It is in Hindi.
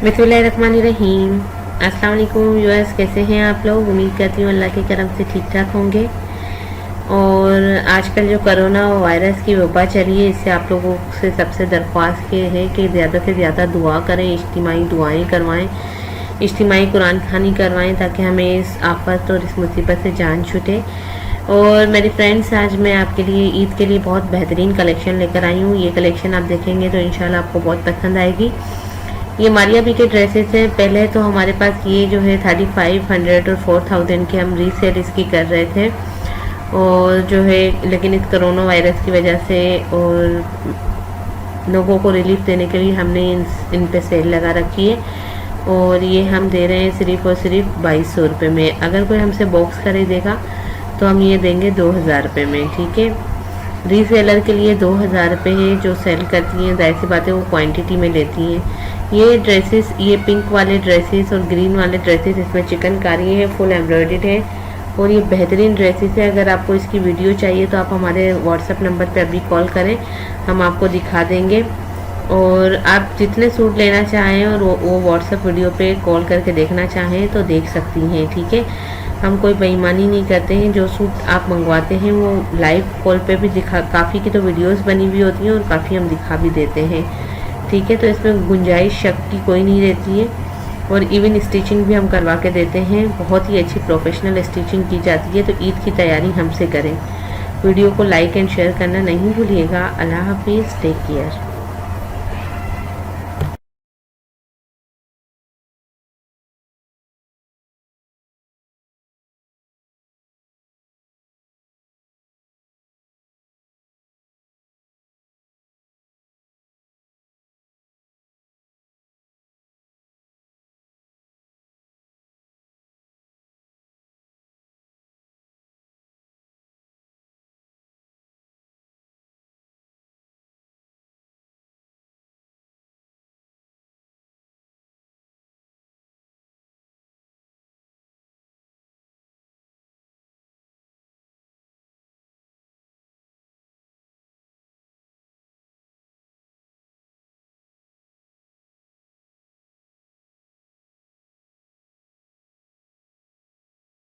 बिस्मिल्लाहिर्रहमानिर्रहीम। अस्सलाम वालेकुम व्यूअर्स, कैसे हैं आप लोग? उम्मीद करती हूँ अल्लाह के करम से ठीक ठाक होंगे। और आजकल जो कोरोना वायरस की वबा चली है, इससे आप लोगों से सबसे दरख्वास्त ये है कि ज़्यादा से ज़्यादा दुआ करें, इज्तिमाई दुआएं करवाएं, इज्तिमाई कुरान खानी करवाएं, ताकि हमें इस आफत और इस मुसीबत से जान छूटे। और मेरे फ्रेंड्स, आज मैं आपके लिए ईद के लिए बहुत बेहतरीन कलेक्शन लेकर आई हूँ। ये कलेक्शन आप देखेंगे तो इंशाल्लाह आपको बहुत पसंद आएगी। ये मारिया बी के ड्रेसेस हैं। पहले तो हमारे पास ये जो है 3500 और 4000 के हम रीसेल इसकी कर रहे थे, और जो है लेकिन इस कोरोना वायरस की वजह से और लोगों को रिलीफ देने के लिए हमने इन पे सेल लगा रखी है, और ये हम दे रहे हैं सिर्फ और सिर्फ 2200 रुपये में। अगर कोई हमसे बॉक्स खरीदेगा तो हम ये देंगे 2000 रुपये में, ठीक है। रीसेलर के लिए 2000 रुपये है। जो सेल करती हैं जाहिर सी बात है वो क्वांटिटी में लेती हैं। ये ड्रेसेस, ये पिंक वाले ड्रेसेस और ग्रीन वाले ड्रेसेस, इसमें चिकनकारी है, फुल एम्ब्रॉयडर्ड है, और ये बेहतरीन ड्रेसेस है। अगर आपको इसकी वीडियो चाहिए तो आप हमारे व्हाट्सएप नंबर पे अभी कॉल करें, हम आपको दिखा देंगे। और आप जितने सूट लेना चाहें और वो व्हाट्सएप वीडियो पे कॉल करके देखना चाहें तो देख सकती हैं, ठीक है। हम कोई बेईमानी नहीं करते हैं। जो सूट आप मंगवाते हैं वो लाइव कॉल पे भी दिखा, काफ़ी की तो वीडियोस बनी हुई होती हैं और काफ़ी हम दिखा भी देते हैं, ठीक है। तो इसमें गुंजाइश शक की कोई नहीं रहती है। और इवन स्टिचिंग भी हम करवा के देते हैं, बहुत ही अच्छी प्रोफेशनल स्टिचिंग की जाती है। तो ईद की तैयारी हमसे करें। वीडियो को लाइक एंड शेयर करना नहीं भूलिएगा। अल्लाह हाफिज़, टेक केयर।